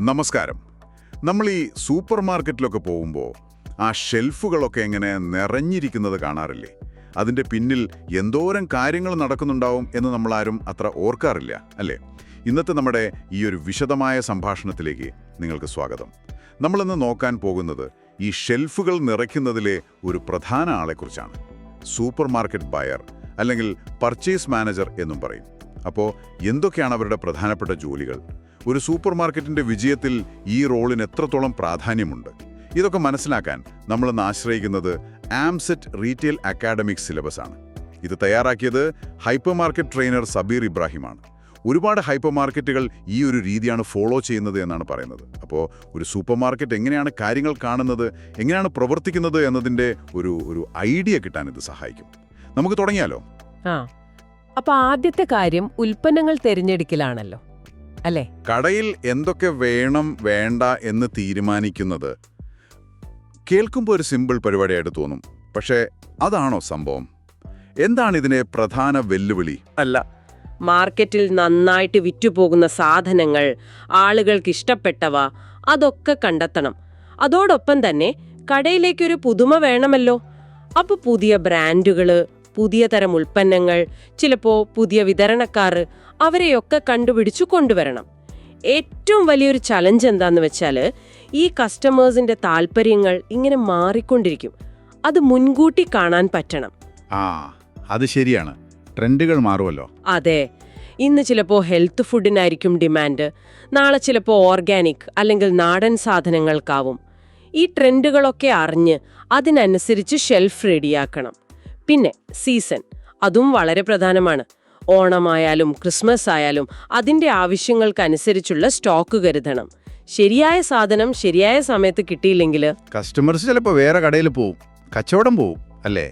നമസ്കാരം. നമ്മൾ ഈ സൂപ്പർ മാർക്കറ്റിലൊക്കെ പോകുമ്പോൾ ആ ഷെൽഫുകളൊക്കെ എങ്ങനെ നിറഞ്ഞിരിക്കുന്നത് കാണാറില്ലേ? അതിൻ്റെ പിന്നിൽ എന്തോരം കാര്യങ്ങൾ നടക്കുന്നുണ്ടാവും എന്ന് നമ്മളാരും അത്ര ഓർക്കാറില്ല, അല്ലേ? ഇന്നത്തെ നമ്മുടെ ഈ ഒരു വിശദമായ സംഭാഷണത്തിലേക്ക് നിങ്ങൾക്ക് സ്വാഗതം. നമ്മളിന്ന് നോക്കാൻ പോകുന്നത് ഈ ഷെൽഫുകൾ നിറയ്ക്കുന്നതിലെ ഒരു പ്രധാന ആളെക്കുറിച്ചാണ്. സൂപ്പർ മാർക്കറ്റ് ബയർ അല്ലെങ്കിൽ പർച്ചേസ് മാനേജർ എന്നും പറയും. അപ്പോൾ എന്തൊക്കെയാണ് അവരുടെ പ്രധാനപ്പെട്ട ജോലികൾ? ഒരു സൂപ്പർ മാർക്കറ്റിൻ്റെ വിജയത്തിൽ ഈ റോളിന് എത്രത്തോളം പ്രാധാന്യമുണ്ട്? ഇതൊക്കെ മനസ്സിലാക്കാൻ നമ്മളിന്ന് ആശ്രയിക്കുന്നത് ആംസെറ്റ് റീറ്റെയിൽ അക്കാഡമിക് സിലബസ് ആണ്. ഇത് തയ്യാറാക്കിയത് ഹൈപ്പർ മാർക്കറ്റ് ട്രെയിനർ സബീർ ഇബ്രാഹിമാണ്. ഒരുപാട് ഹൈപ്പർ മാർക്കറ്റുകൾ ഈ ഒരു രീതിയാണ് ഫോളോ ചെയ്യുന്നത് എന്നാണ് പറയുന്നത്. അപ്പോൾ ഒരു സൂപ്പർ മാർക്കറ്റ് എങ്ങനെയാണ് കാര്യങ്ങൾ കാണുന്നത്, എങ്ങനെയാണ് പ്രവർത്തിക്കുന്നത് എന്നതിൻ്റെ ഒരു ഐഡിയ കിട്ടാൻ ഇത് സഹായിക്കും. നമുക്ക് തുടങ്ങിയാലോ? അപ്പൊ ആദ്യത്തെ കാര്യം ഉൽപ്പന്നങ്ങൾ തിരഞ്ഞെടുക്കലാണല്ലോ, അല്ലേ? കടയിൽ എന്തൊക്കെ വേണം വേണ്ട എന്ന് തീരുമാനിക്കുന്നത് കേൾക്കുമ്പോൾ ഒരു സിമ്പിൾ പരിപാടിയായിട്ട് തോന്നും. പക്ഷേ അതാണോ സംഭവം? എന്താണ് ഇതിനെ പ്രധാന വെല്ലുവിളി? അല്ല, മാർക്കറ്റിൽ നന്നായിട്ട് വിറ്റുപോകുന്ന സാധനങ്ങൾ, ആളുകൾക്ക് ഇഷ്ടപ്പെട്ടവ, അതൊക്കെ കണ്ടെത്തണം. അതോടൊപ്പം തന്നെ കടയിലേക്കൊരു പുതുമ വേണമല്ലോ. അപ്പോൾ പുതിയ ബ്രാൻഡുകള്, പുതിയ തരം ഉൽപ്പന്നങ്ങൾ, ചിലപ്പോൾ പുതിയ വിതരണക്കാർ, അവരെയൊക്കെ കണ്ടുപിടിച്ചു കൊണ്ടുവരണം. ഏറ്റവും വലിയൊരു ചലഞ്ച് എന്താന്ന് വെച്ചാൽ ഈ കസ്റ്റമേഴ്സിന്റെ താല്പര്യങ്ങൾ ഇങ്ങനെ മാറിക്കൊണ്ടിരിക്കും. അത് മുൻകൂട്ടി കാണാൻ പറ്റണം. അത് ശരിയാണ്, ട്രെൻഡുകൾ മാറുമല്ലോ. അതെ, ഇന്ന് ചിലപ്പോൾ ഹെൽത്ത് ഫുഡിനായിരിക്കും ഡിമാൻഡ്, നാളെ ചിലപ്പോൾ ഓർഗാനിക് അല്ലെങ്കിൽ നാടൻ സാധനങ്ങൾക്കാവും. ഈ ട്രെൻഡുകളൊക്കെ അറിഞ്ഞ് അതിനനുസരിച്ച് ഷെൽഫ് റെഡിയാക്കണം. പിന്നെ സീസൺ, അതും വളരെ പ്രധാനമാണ്. ഓണമായാലും ക്രിസ്മസ് ആയാലും അതിൻ്റെ ആവശ്യങ്ങൾക്കനുസരിച്ചുള്ള സ്റ്റോക്ക് കരുതണം. ശരിയായ സാധനം ശരിയായ സമയത്ത് കിട്ടിയില്ലെങ്കിൽ കസ്റ്റമേഴ്സ് ചിലപ്പോൾ വേറെ കടയിൽ പോവും, കച്ചവടം പോവും, അല്ലേ?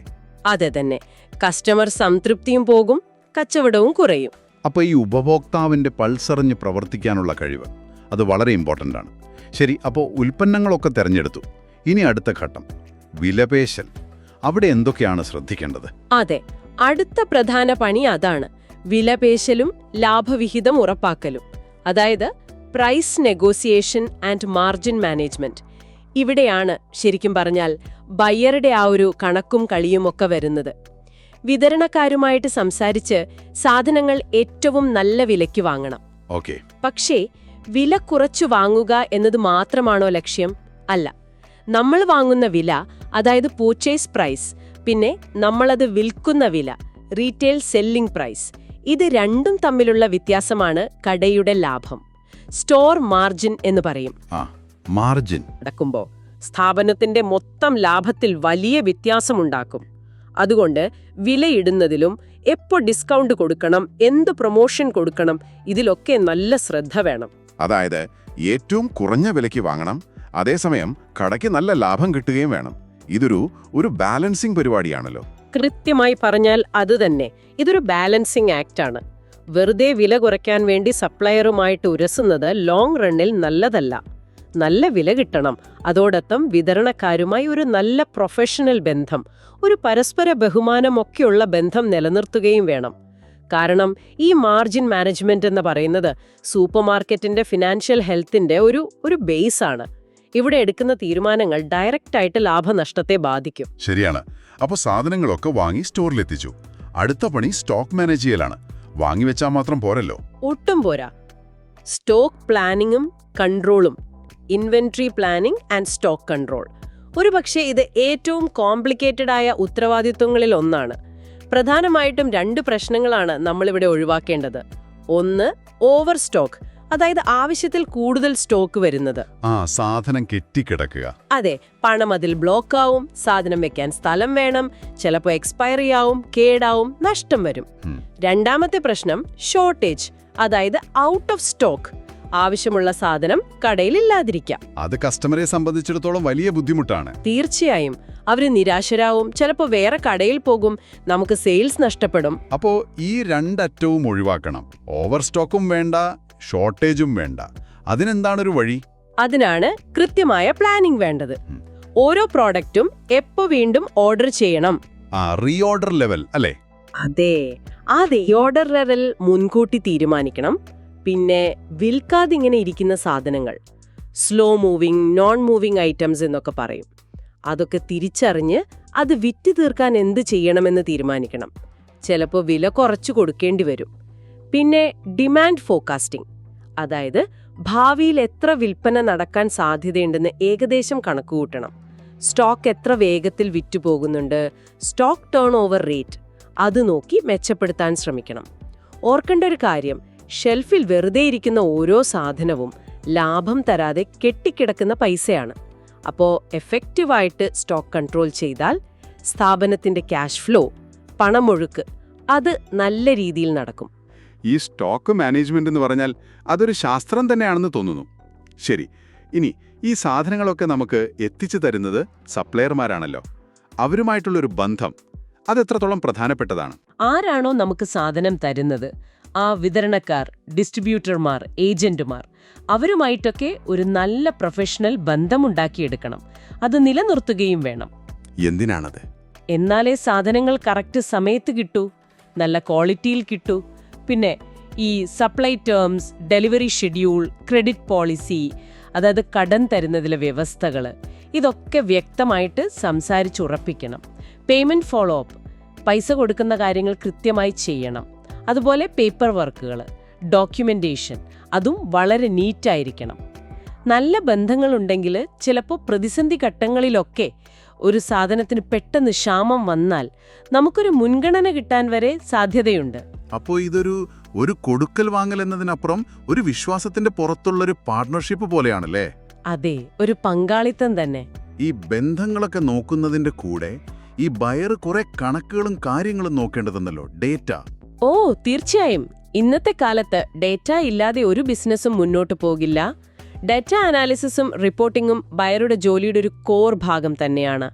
അതെ തന്നെ, കസ്റ്റമർ സംതൃപ്തിയും പോകും, കച്ചവടവും കുറയും. അപ്പോൾ ഈ ഉപഭോക്താവിൻ്റെ പൾസറിഞ്ഞ് പ്രവർത്തിക്കാനുള്ള കഴിവ്, അത് വളരെ ഇമ്പോർട്ടൻ്റ് ആണ്. ശരി, അപ്പോൾ ഉൽപ്പന്നങ്ങളൊക്കെ തിരഞ്ഞെടുത്തു. ഇനി അടുത്ത ഘട്ടം വിലപേശൽ. അവിടെ എന്തൊക്കെയാണ് ശ്രദ്ധിക്കേണ്ടത്? അതെ, അടുത്ത പ്രധാന പണി അതാണ്. വിലപേശലും ലാഭവിഹിതം ഉറപ്പാക്കലും, അതായത് price negotiation and margin management. ഇവിടെയാണ് ശരിക്കും പറഞ്ഞാൽ ബയ്യറുടെ ആ ഒരു കണക്കും കളിയുമൊക്കെ വരുന്നത്. വിതരണക്കാരുമായിട്ട് സംസാരിച്ച് സാധനങ്ങൾ ഏറ്റവും നല്ല വിലയ്ക്ക് വാങ്ങണം. പക്ഷേ വില കുറച്ചു വാങ്ങുക എന്നത് മാത്രമാണോ ലക്ഷ്യം? അല്ല. നമ്മൾ വാങ്ങുന്ന വില, അതായത് പർച്ചേസ് പ്രൈസ്, പിന്നെ നമ്മളത് വിൽക്കുന്ന വില, റീറ്റെയിൽ സെല്ലിംഗ് പ്രൈസ്, ഇത് രണ്ടും തമ്മിലുള്ള വ്യത്യാസമാണ് കടയുടെ ലാഭം. സ്റ്റോർ മാർജിൻ എന്ന് പറയും. മാർജിൻ നടക്കുമ്പോൾ സ്ഥാപനത്തിന്റെ മൊത്തം ലാഭത്തിൽ വലിയ വ്യത്യാസമുണ്ടാക്കും. അതുകൊണ്ട് വിലയിടുന്നതിലും എപ്പോൾ ഡിസ്കൗണ്ട് കൊടുക്കണം, എന്ത് പ്രൊമോഷൻ കൊടുക്കണം, ഇതിലൊക്കെ നല്ല ശ്രദ്ധ വേണം. അതായത് ഏറ്റവും കുറഞ്ഞ വിലയ്ക്ക് വാങ്ങണം, അതേസമയം കടയ്ക്ക് നല്ല ലാഭം കിട്ടുകയും വേണം. ഇതൊരു ബാലൻസിംഗ് പരിപാടിയാണല്ലോ. കൃത്യമായി പറഞ്ഞാൽ അത് തന്നെ. ഇതൊരു ബാലൻസിംഗ് ആക്ട് ആണ്. വെറുതെ വില കുറയ്ക്കാൻ വേണ്ടി സപ്ലയറുമായിട്ട് ഉരസുന്നത് ലോങ് റണ്ണിൽ നല്ലതല്ല. നല്ല വില കിട്ടണം, അതോടൊപ്പം വിതരണക്കാരുമായി ഒരു നല്ല പ്രൊഫഷണൽ ബന്ധം, ഒരു പരസ്പര ബഹുമാനമൊക്കെയുള്ള ബന്ധം നിലനിർത്തുകയും വേണം. കാരണം ഈ മാർജിൻ മാനേജ്മെന്റ് എന്ന് പറയുന്നത് സൂപ്പർ മാർക്കറ്റിന്റെ ഫിനാൻഷ്യൽ ഹെൽത്തിന്റെ ഒരു ബേസ് ആണ്. ഇവിടെ എടുക്കുന്ന തീരുമാനങ്ങൾ ഡയറക്റ്റ് ആയിട്ട് ലാഭനഷ്ടത്തെ ബാധിക്കും. ശരിയാണ്. അപ്പോൾ സാധനങ്ങളൊക്കെ വാങ്ങി സ്റ്റോറിലെത്തിച്ചു. അടുത്ത പണി സ്റ്റോക്ക് മാനേജ് ചെയ്യലാണ്. വാങ്ങിവെച്ചാൽ മാത്രം പോരല്ലോ. ഒട്ടും പോരാ. സ്റ്റോക്ക് പ്ലാനിങ്ങും കൺട്രോളും, inventory planning and stock control, ഒരുപക്ഷെ ഇത് ഏറ്റവും കോംപ്ലിക്കേറ്റഡ് ആയ ഉത്തരവാദിത്വങ്ങളിൽ ഒന്നാണ്. പ്രധാനമായിട്ടും 2 പ്രശ്നങ്ങളാണ് നമ്മളിവിടെ ഒഴിവാക്കേണ്ടത്. ഒന്ന്, ഓവർ സ്റ്റോക്ക്, അതായത് ആവശ്യത്തിൽ കൂടുതൽ സ്റ്റോക്ക് വരുന്നത്. സാധനം കെട്ടിക്കിടക്കുക. അതെ, പണം അതിൽ ബ്ലോക്കാവും, സാധനം വെക്കാൻ സ്ഥലം വേണം, ചിലപ്പോൾ എക്സ്പയറി ആവും, കേടാവും, നഷ്ടം വരും. രണ്ടാമത്തെ പ്രശ്നം ഷോർട്ടേജ്, അതായത് ഔട്ട് ഓഫ് സ്റ്റോക്ക്, ആവശ്യമുള്ള സാധനം കടയിൽ ഇല്ലാതിരിക്കാം. അത് കസ്റ്റമറെ സംബന്ധിച്ചിടത്തോളം വലിയ ബുദ്ധിമുട്ടാണ്. തീർച്ചയായും, അവര് നിരാശരാവും, ചിലപ്പോൾ വേറെ കടയിൽ പോകും, നമുക്ക് സെയിൽസ് നഷ്ടപ്പെടും. അപ്പോൾ ഈ രണ്ടറ്റവും ഒഴിവാക്കണം. ഓവർ സ്റ്റോക്കും വേണ്ട, ഷോർട്ടേജും വേണ്ട. അതിനെന്താണൊരു വഴി? അതിനാണ് കൃത്യമായ പ്ലാനിംഗ് വേണ്ടത്. ഓരോ പ്രോഡക്റ്റും എപ്പോ വീണ്ടും ഓർഡർ ചെയ്യണം. റീഓർഡർ ലെവൽ, അല്ലേ? അതെ, ആ റീഓർഡർ ലെവൽ മുൻകൂട്ടി തീരുമാനിക്കണം. പിന്നെ വിൽക്കാതിങ്ങനെ ഇരിക്കുന്ന സാധനങ്ങൾ, slow moving, non moving items എന്നൊക്കെ പറയും. അതൊക്കെ തിരിച്ചറിഞ്ഞ് അത് വിറ്റ് തീർക്കാൻ എന്ത് ചെയ്യണമെന്ന് തീരുമാനിക്കണം. ചിലപ്പോൾ വില കുറച്ചു കൊടുക്കേണ്ടി വരും. പിന്നെ ഡിമാൻഡ് ഫോർകാസ്റ്റിംഗ്, അതായത് ഭാവിയിൽ എത്ര വിൽപ്പന നടക്കാൻ സാധ്യതയുണ്ടെന്ന് ഏകദേശം കണക്കുകൂട്ടണം. സ്റ്റോക്ക് എത്ര വേഗത്തിൽ വിറ്റുപോകുന്നുണ്ട്, സ്റ്റോക്ക് ടേൺ ഓവർ റേറ്റ്, അത് നോക്കി മെച്ചപ്പെടുത്താൻ ശ്രമിക്കണം. ഓർക്കേണ്ട ഒരു കാര്യം, ഷെൽഫിൽ വെറുതെ ഇരിക്കുന്ന ഓരോ സാധനവും ലാഭം തരാതെ കെട്ടിക്കിടക്കുന്ന പൈസയാണ്. അപ്പോൾ എഫക്റ്റീവായിട്ട് സ്റ്റോക്ക് കൺട്രോൾ ചെയ്താൽ സ്ഥാപനത്തിന്റെ ക്യാഷ് ഫ്ലോ, പണമൊഴുക്ക്, അത് നല്ല രീതിയിൽ നടക്കും. ഈ സ്റ്റോക്ക് മാനേജ്മെന്റ് എന്ന് പറഞ്ഞാൽ അതൊരു ശാസ്ത്രം തന്നെയാണെന്ന് തോന്നുന്നു. ശരി, ഇനി ഈ സാധനങ്ങളൊക്കെ നമുക്ക് എത്തിച്ചു തരുന്നത് സപ്ലയർമാരാണല്ലോ. അവരുമായിട്ടുള്ളൊരു ബന്ധം അതെത്രത്തോളം പ്രധാനപ്പെട്ടതാണ്? ആരാണോ നമുക്ക് സാധനം തരുന്നത്, ആ വിതരണക്കാർ, ഡിസ്ട്രിബ്യൂട്ടർമാർ, ഏജന്റുമാർ, അവരുമായിട്ടൊക്കെ ഒരു നല്ല പ്രൊഫഷണൽ ബന്ധമുണ്ടാക്കിയെടുക്കണം. അത് നിലനിർത്തുകയും വേണം. എന്തിനാണത്? എന്നാലേ സാധനങ്ങൾ കറക്റ്റ് സമയത്ത് കിട്ടൂ, നല്ല ക്വാളിറ്റിയിൽ കിട്ടൂ. പിന്നെ ഈ supply terms, delivery schedule, credit policy, അതായത് കടം തരുന്നതിലെ വ്യവസ്ഥകൾ, ഇതൊക്കെ വ്യക്തമായിട്ട് സംസാരിച്ചുറപ്പിക്കണം. പേയ്മെന്റ് ഫോളോ അപ്പ്, പൈസ കൊടുക്കുന്ന കാര്യങ്ങൾ കൃത്യമായി ചെയ്യണം. അതുപോലെ പേപ്പർ വർക്കുകൾ, ഡോക്യുമെന്റേഷൻ, അതും വളരെ നീറ്റായിരിക്കണം. നല്ല ബന്ധങ്ങളുണ്ടെങ്കിൽ ചിലപ്പോൾ പ്രതിസന്ധി ഘട്ടങ്ങളിലൊക്കെ ഒരു സാധനത്തിന് പെട്ടെന്ന് ക്ഷാമം വന്നാൽ നമുക്കൊരു മുൻഗണന കിട്ടാൻ വരെ സാധ്യതയുണ്ട്. അപ്പോൾ ഒരു കൊടുക്കൽ വാങ്ങൽ എന്നതിനപ്പുറം ഒരു വിശ്വാസത്തിന്റെ പുറത്തുള്ളൊരു പാർട്ട്ണർഷിപ്പ് പോലെയാണല്ലേ? അതെ, ഒരു പങ്കാളിത്തം തന്നെ. ഈ ബന്ധങ്ങളൊക്കെ നോക്കുന്നതിന്റെ കൂടെ ഈ ബയർ കുറെ കണക്കുകളും കാര്യങ്ങളും നോക്കേണ്ടതെന്നല്ലോ, ഡേറ്റ. ഓ തീർച്ചയായും. ഇന്നത്തെ കാലത്ത് ഡേറ്റ ഇല്ലാതെ ഒരു ബിസിനസ്സും മുന്നോട്ട് പോകില്ല. ഡാറ്റ അനാലിസിസും റിപ്പോർട്ടിംഗും ബയറുടെ ജോലിയുടെ ഒരു കോർ ഭാഗം തന്നെയാണ്.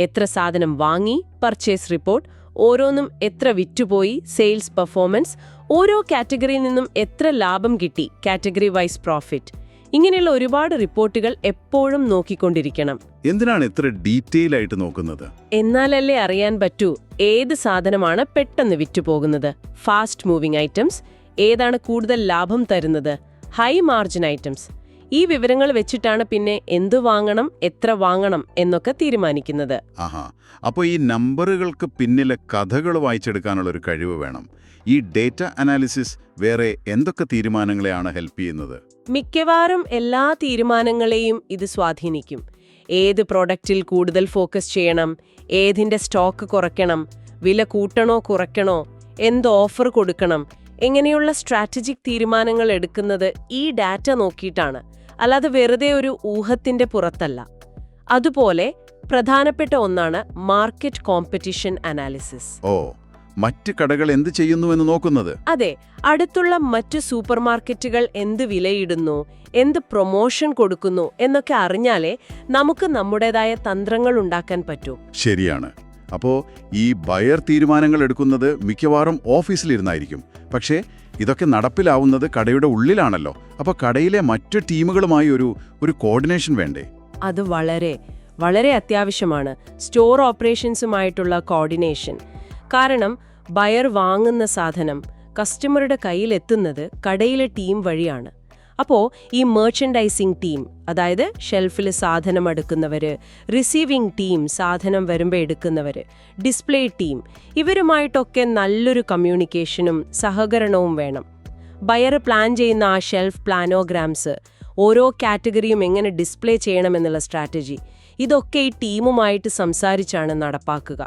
എത്ര സാധനം വാങ്ങി, പർച്ചേസ് റിപ്പോർട്ട്, ഓരോന്നും എത്ര വിറ്റുപോയി, സെയിൽസ് പെർഫോമൻസ്, ഓരോ കാറ്റഗറിയിൽ നിന്നും എത്ര ലാഭം കിട്ടി, കാറ്റഗറി വൈസ് പ്രോഫിറ്റ്, ഇങ്ങനെയുള്ള ഒരുപാട് റിപ്പോർട്ടുകൾ എപ്പോഴും നോക്കിക്കൊണ്ടിരിക്കണം. എന്തിനാണ് ഇത്ര ഡീറ്റെയിൽ ആയിട്ട് നോക്കുന്നത്? എന്നാലല്ലേ അറിയാൻ പറ്റൂ ഏത് സാധനമാണ് പെട്ടെന്ന് വിറ്റുപോകുന്നത്, ഫാസ്റ്റ് മൂവിംഗ് ഐറ്റംസ്, ഏതാണ് കൂടുതൽ ലാഭം തരുന്നത്, ഹൈ മാർജിൻ ഐറ്റംസ്. ഈ വിവരങ്ങൾ വെച്ചിട്ടാണ് പിന്നെ എന്തു വാങ്ങണം, എത്ര വാങ്ങണം എന്നൊക്കെ തീരുമാനിക്കുന്നത്. ആഹാ, അപ്പോൾ ഈ നമ്പറുകൾക്ക് പിന്നിലെ കഥകൾ വായിച്ചെടുക്കാനുള്ള ഒരു കഴിവ് വേണം. ഈ ഡേറ്റ അനാലിസിസ് വേറെ എന്തൊക്കെ തീരുമാനങ്ങളെയാണ് ഹെൽപ്പ് ചെയ്യുന്നത്? മിക്കവാറും എല്ലാ തീരുമാനങ്ങളെയും ഇത് സ്വാധീനിക്കും. ഏത് പ്രോഡക്റ്റിൽ കൂടുതൽ ഫോക്കസ് ചെയ്യണം, ഏതിന്റെ സ്റ്റോക്ക് കുറയ്ക്കണം, വില കൂട്ടണോ കുറയ്ക്കണോ, എന്ത് ഓഫർ കൊടുക്കണം, എങ്ങനെയുള്ള സ്ട്രാറ്റജിക് തീരുമാനങ്ങൾ എടുക്കുന്നത് ഈ ഡാറ്റ നോക്കിയിട്ടാണ്, അല്ലാതെ വെറുതെ ഒരു ഊഹത്തിന്റെ പുറത്തല്ല. അതുപോലെ പ്രധാനപ്പെട്ട ഒന്നാണ് മാർക്കറ്റ് കോമ്പറ്റിഷൻ അനാലിസിസ്. ഓ, മറ്റ് കടകൾ എന്ത് ചെയ്യുന്നുവെന്ന് നോക്കുന്നത്. അതെ, അടുത്തുള്ള മറ്റു സൂപ്പർ മാർക്കറ്റുകൾ എന്ത് വിലയിടുന്നു, എന്ത് പ്രൊമോഷൻ കൊടുക്കുന്നു എന്നൊക്കെ അറിഞ്ഞാലേ നമുക്ക് നമ്മുടേതായ തന്ത്രങ്ങൾ ഉണ്ടാക്കാൻ പറ്റൂ. ശരിയാണ്. അപ്പോൾ ഈ ബയർ തീരുമാനങ്ങൾ എടുക്കുന്നത് മിക്കവാറും ഓഫീസിലിരുന്നായിരിക്കും. പക്ഷേ ഇതൊക്കെ നടപ്പിലാവുന്നത് കടയുടെ ഉള്ളിലാണല്ലോ. അപ്പോൾ കടയിലെ മറ്റു ടീമുകളുമായി ഒരു കോർഡിനേഷൻ വേണ്ടേ? അത് വളരെ വളരെ അത്യാവശ്യമാണ്, സ്റ്റോർ ഓപ്പറേഷൻസുമായിട്ടുള്ള കോർഡിനേഷൻ. കാരണം ബയർ വാങ്ങുന്ന സാധനം കസ്റ്റമറുടെ കയ്യിലെത്തുന്നത് കടയിലെ ടീം വഴിയാണ്. അപ്പോൾ ഈ മെർച്ചൻഡൈസിംഗ് ടീം, അതായത് ഷെൽഫിൽ സാധനം എടുക്കുന്നവര്, റിസീവിംഗ് ടീം, സാധനം വരുമ്പോൾ എടുക്കുന്നവര്, ഡിസ്പ്ലേ ടീം, ഇവരുമായിട്ടൊക്കെ നല്ലൊരു കമ്മ്യൂണിക്കേഷനും സഹകരണവും വേണം. ബയർ പ്ലാൻ ചെയ്യുന്ന ആ ഷെൽഫ് പ്ലാനോഗ്രാംസ്, ഓരോ കാറ്റഗറിയും എങ്ങനെ ഡിസ്പ്ലേ ചെയ്യണമെന്നുള്ള സ്ട്രാറ്റജി, ഇതൊക്കെ ഈ ടീമുമായിട്ട് സംസാരിച്ചാണ് നടപ്പാക്കുക.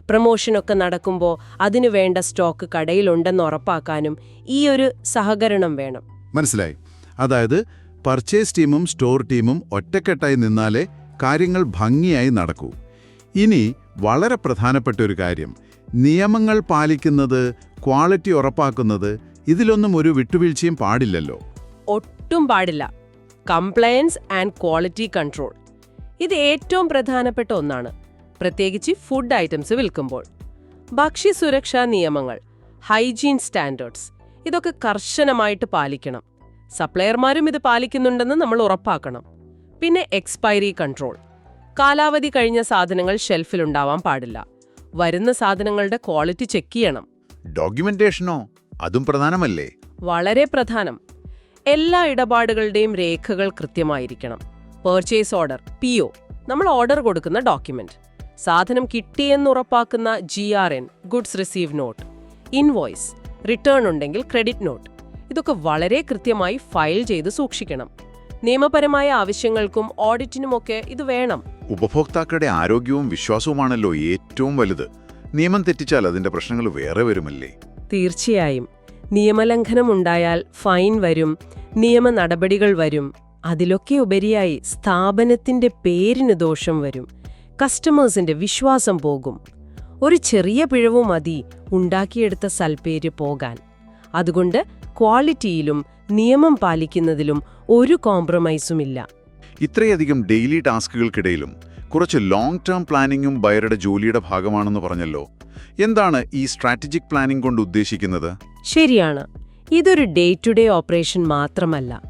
പ്രമോഷനൊക്കെ നടക്കുമ്പോൾ അതിനു വേണ്ട സ്റ്റോക്ക് കടയിലുണ്ടെന്ന് ഉറപ്പാക്കാനും ഈ ഒരു സഹകരണം വേണം. മനസ്സിലായി. അതായത് പർച്ചേസ് ടീമും സ്റ്റോർ ടീമും ഒറ്റക്കെട്ടായി നിന്നാലേ കാര്യങ്ങൾ ഭംഗിയായി നടക്കൂ. ഇനി വളരെ പ്രധാനപ്പെട്ട ഒരു കാര്യം, നിയമങ്ങൾ പാലിക്കുന്നത്, ക്വാളിറ്റി ഉറപ്പാക്കുന്നത്, ഇതിലൊന്നും ഒരു വിട്ടുവീഴ്ചയും പാടില്ലല്ലോ. ഒട്ടും പാടില്ല. കംപ്ലയൻസ് ആൻഡ് ക്വാളിറ്റി കൺട്രോൾ, ഇത് ഏറ്റവും പ്രധാനപ്പെട്ട ഒന്നാണ്, പ്രത്യേകിച്ച് ഫുഡ് ഐറ്റംസ് വിൽക്കുമ്പോൾ. ഭക്ഷ്യസുരക്ഷാ നിയമങ്ങൾ, ഹൈജീൻ സ്റ്റാൻഡേർഡ്സ്, ഇതൊക്കെ കർശനമായിട്ട് പാലിക്കണം. സപ്ലയർമാരും ഇത് പാലിക്കുന്നുണ്ടെന്ന് നമ്മൾ ഉറപ്പാക്കണം. പിന്നെ എക്സ്പയറി കൺട്രോൾ, കാലാവധി കഴിഞ്ഞ സാധനങ്ങൾ ഷെൽഫിലുണ്ടാവാൻ പാടില്ല. വരുന്ന സാധനങ്ങളുടെ ക്വാളിറ്റി ചെക്ക് ചെയ്യണം. ഡോക്യുമെന്റേഷനോ അതും പ്രധാനമല്ലേ? വളരെ പ്രധാനം. എല്ലാ ഇടപാടുകളുടെയും രേഖകൾ കൃത്യമായിരിക്കണം. പർച്ചേസ് ഓർഡർ PO, നമ്മൾ ഓർഡർ കൊടുക്കുന്ന ഡോക്യുമെന്റ്, സാധനം കിട്ടിയെന്ന് ഉറപ്പാക്കുന്ന GRN goods receive note, invoice, return ഉണ്ടെങ്കിൽ ക്രെഡിറ്റ് നോട്ട്, ഇതൊക്കെ വളരെ കൃത്യമായി ഫയൽ ചെയ്ത് സൂക്ഷിക്കണം. നിയമപരമായ ആവശ്യങ്ങൾക്കും ഓഡിറ്റിനുമൊക്കെ ഇത് വേണം. ഉപഭോക്താക്കളുടെ ആരോഗ്യവും വിശ്വാസവുമാണല്ലോ ഏറ്റവും വലുത്. നിയമം തെറ്റിച്ചാൽ അതിന്റെ പ്രശ്നങ്ങൾ വേറെ വരുമല്ലേ? തീർച്ചയായും. നിയമലംഘനം ഉണ്ടായാൽ ഫൈൻ വരും, നിയമ നടപടികൾ വരും. അതിലൊക്കെ ഉപരിയായി സ്ഥാപനത്തിന്റെ പേരിന് ദോഷം വരും, കസ്റ്റമേഴ്സിന്റെ വിശ്വാസം പോകും. ഒരു ചെറിയ പിഴവ് മതി ഉണ്ടാക്കിയെടുത്ത സൽപ്പേര് പോകാൻ. അതുകൊണ്ട് ക്വാളിറ്റിയിലും നിയമം പാലിക്കുന്നതിലും ഒരു കോംപ്രമൈസുമില്ല. ഇത്രയധികം ഡെയിലി ടാസ്കുകൾക്കിടയിലും കുറച്ച് ലോങ് ടേം പ്ലാനിങ്ങും ബയറുടെ ജോലിയുടെ ഭാഗമാണെന്ന് പറഞ്ഞല്ലോ. എന്താണ് ഈ സ്ട്രാറ്റജിക് പ്ലാനിംഗ് കൊണ്ട് ഉദ്ദേശിക്കുന്നത്? ശരിയാണ്. ഇതൊരു ഡേ ടു ഡേ ഓപ്പറേഷൻ മാത്രമല്ല,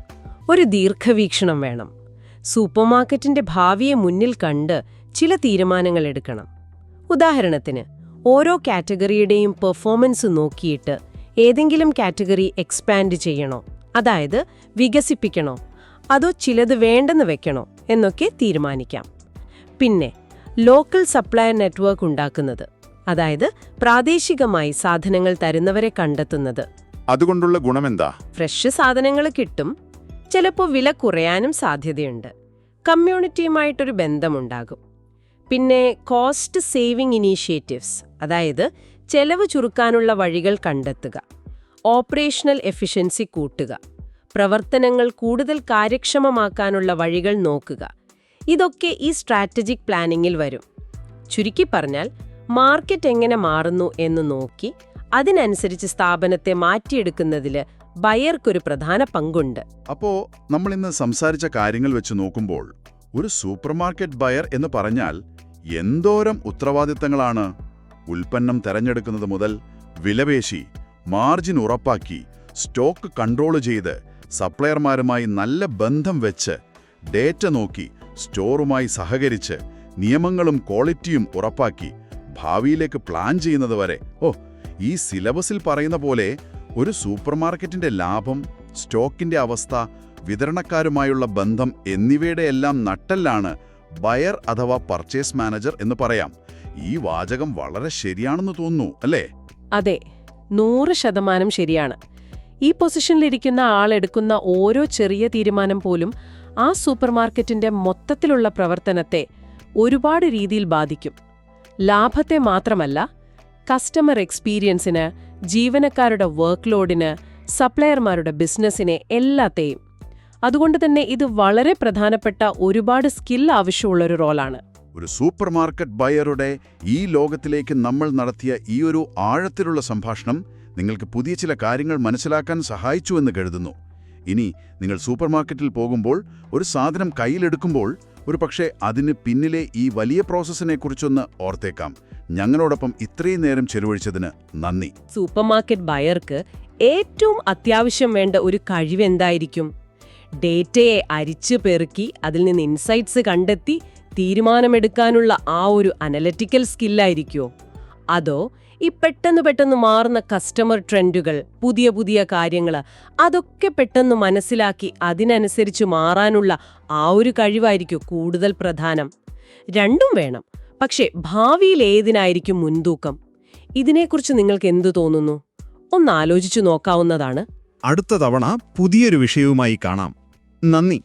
ഒരു ദീർഘവീക്ഷണം വേണം. സൂപ്പർമാർക്കറ്റിന്റെ ഭാവിയെ മുന്നിൽ കണ്ട് ചില തീരുമാനങ്ങൾ എടുക്കണം. ഉദാഹരണത്തിന്, ഓരോ കാറ്റഗറിയുടെയും പെർഫോമൻസ് നോക്കിയിട്ട് ഏതെങ്കിലും കാറ്റഗറി എക്സ്പാൻഡ് ചെയ്യണോ, അതായത് വികസിപ്പിക്കണോ, അതോ ചിലത് വേണ്ടെന്ന് വെക്കണോ എന്നൊക്കെ തീരുമാനിക്കാം. പിന്നെ ലോക്കൽ സപ്ലയർ നെറ്റ്വർക്ക് ഉണ്ടാക്കുന്നത്, അതായത് പ്രാദേശികമായി സാധനങ്ങൾ തരുന്നവരെ കണ്ടെത്തുന്നത്. അതുകൊണ്ടുള്ള ഗുണമെന്താ? ഫ്രഷ് സാധനങ്ങൾ കിട്ടും, ചിലപ്പോൾ വില കുറയാനും സാധ്യതയുണ്ട്, കമ്മ്യൂണിറ്റിയുമായിട്ടൊരു ബന്ധമുണ്ടാകും. പിന്നെ കോസ്റ്റ് സേവിംഗ് ഇനീഷ്യേറ്റീവ്സ്, അതായത് ചെലവ് ചുരുക്കാനുള്ള വഴികൾ കണ്ടെത്തുക, ഓപ്പറേഷണൽ എഫിഷ്യൻസി കൂട്ടുക, പ്രവർത്തനങ്ങൾ കൂടുതൽ കാര്യക്ഷമമാക്കാനുള്ള വഴികൾ നോക്കുക. ഇതൊക്കെ ഈ സ്ട്രാറ്റജിക് പ്ലാനിങ്ങിൽ വരും. ചുരുക്കി പറഞ്ഞാൽ, മാർക്കറ്റ് എങ്ങനെ മാറുന്നു എന്ന് നോക്കി അതിനനുസരിച്ച് സ്ഥാപനത്തെ മാറ്റിയെടുക്കുന്നതിൽ ബയർക്കൊരു പ്രധാന പങ്കുണ്ട്. അപ്പോ നമ്മൾ ഇന്ന് സംസാരിച്ച കാര്യങ്ങൾ വെച്ച് നോക്കുമ്പോൾ ഒരു സൂപ്പർമാർക്കറ്റ് ബയർ എന്ന് പറഞ്ഞാൽ എന്തോരം ഉത്തരവാദിത്തങ്ങളാണ്. ഉൽപ്പന്നം തെരഞ്ഞെടുക്കുന്നത് മുതൽ വിലപേശി, മാർജിൻ ഉറപ്പാക്കി, സ്റ്റോക്ക് കൺട്രോൾ ചെയ്ത്, സപ്ലയർമാരുമായി നല്ല ബന്ധം വെച്ച്, ഡേറ്റ നോക്കി, സ്റ്റോറുമായി സഹകരിച്ച്, നിയമങ്ങളും ക്വാളിറ്റിയും ഉറപ്പാക്കി, ഭാവിയിലേക്ക് പ്ലാൻ ചെയ്യുന്നത് വരെ. ഈ സിലബസിൽ പറയുന്ന പോലെ ഒരു സൂപ്പർമാർക്കറ്റിന്റെ ലാഭം, സ്റ്റോക്കിന്റെ അവസ്ഥ, വിതരണക്കാരുമായുള്ള ബന്ധം എന്നിവയുടെ എല്ലാം നട്ടെല്ലാണ് ബയർ അഥവാ പർച്ചേസ് മാനേജർ എന്ന് പറയാം. ഈ വാചകം വളരെ ശരിയാണെന്ന് തോന്നുന്നു, അല്ലേ? അതെ, 100% ശരിയാണ്. ഈ പൊസിഷനിലിരിക്കുന്ന ആളെടുക്കുന്ന ഓരോ ചെറിയ തീരുമാനം പോലും ആ സൂപ്പർമാർക്കറ്റിന്റെ മൊത്തത്തിലുള്ള പ്രവർത്തനത്തെ ഒരുപാട് രീതിയിൽ ബാധിക്കും. ലാഭത്തെ മാത്രമല്ല, കസ്റ്റമർ എക്സ്പീരിയൻസിന്, ജീവനക്കാരുടെ വർക്ക് ലോഡിന്, സപ്ലയർമാരുടെ ബിസിനസ്സിനെ, എല്ലാത്തെയും. അതുകൊണ്ട് തന്നെ ഇത് വളരെ പ്രധാനപ്പെട്ട ഒരുപാട് സ്കിൽ ആവശ്യമുള്ളൊരു റോളാണ്. ഒരു സൂപ്പർമാർക്കറ്റ് ബയറുടെ ഈ ലോകത്തിലേക്ക് നമ്മൾ നടത്തിയ ഈ ഒരു ആഴത്തിലുള്ള സംഭാഷണം നിങ്ങൾക്ക് പുതിയ ചില കാര്യങ്ങൾ മനസ്സിലാക്കാൻ സഹായിച്ചുവെന്ന് കരുതുന്നു. ഇനി നിങ്ങൾ സൂപ്പർമാർക്കറ്റിൽ പോകുമ്പോൾ, ഒരു സാധനം കയ്യിലെടുക്കുമ്പോൾ, ഒരുപക്ഷെ അതിന് പിന്നിലെ ഈ വലിയ പ്രോസസ്സിനെക്കുറിച്ചൊന്ന് ഓർത്തേക്കാം. ഞങ്ങളോടൊപ്പം ഇത്രയും നേരം ചെലവഴിച്ചതിന് നന്ദി. സൂപ്പർമാർക്കറ്റ് ബയർക്ക് ഏറ്റവും അത്യാവശ്യം വേണ്ട ഒരു കഴിവെന്തായിരിക്കും? ഡേറ്റയെ അരിച്ചു പെറുക്കി അതിൽ നിന്ന് ഇൻസൈറ്റ്സ് കണ്ടെത്തി തീരുമാനമെടുക്കാനുള്ള ആ ഒരു അനലറ്റിക്കൽ സ്കില്ലായിരിക്കുമോ? അതോ ഈ പെട്ടെന്ന് മാറുന്ന കസ്റ്റമർ ട്രെൻഡുകൾ, പുതിയ പുതിയ കാര്യങ്ങൾ, അതൊക്കെ പെട്ടെന്ന് മനസ്സിലാക്കി അതിനനുസരിച്ച് മാറാനുള്ള ആ ഒരു കഴിവായിരിക്കും കൂടുതൽ പ്രധാനം? രണ്ടും വേണം. പക്ഷേ ഭാവിയിൽ ഏതിനായിരിക്കും മുൻതൂക്കം? ഇതിനെക്കുറിച്ച് നിങ്ങൾക്ക് എന്തു തോന്നുന്നു? ഒന്ന് ആലോചിച്ചു നോക്കാവുന്നതാണ്. അടുത്ത തവണ പുതിയൊരു വിഷയവുമായി കാണാം. നന്ദി.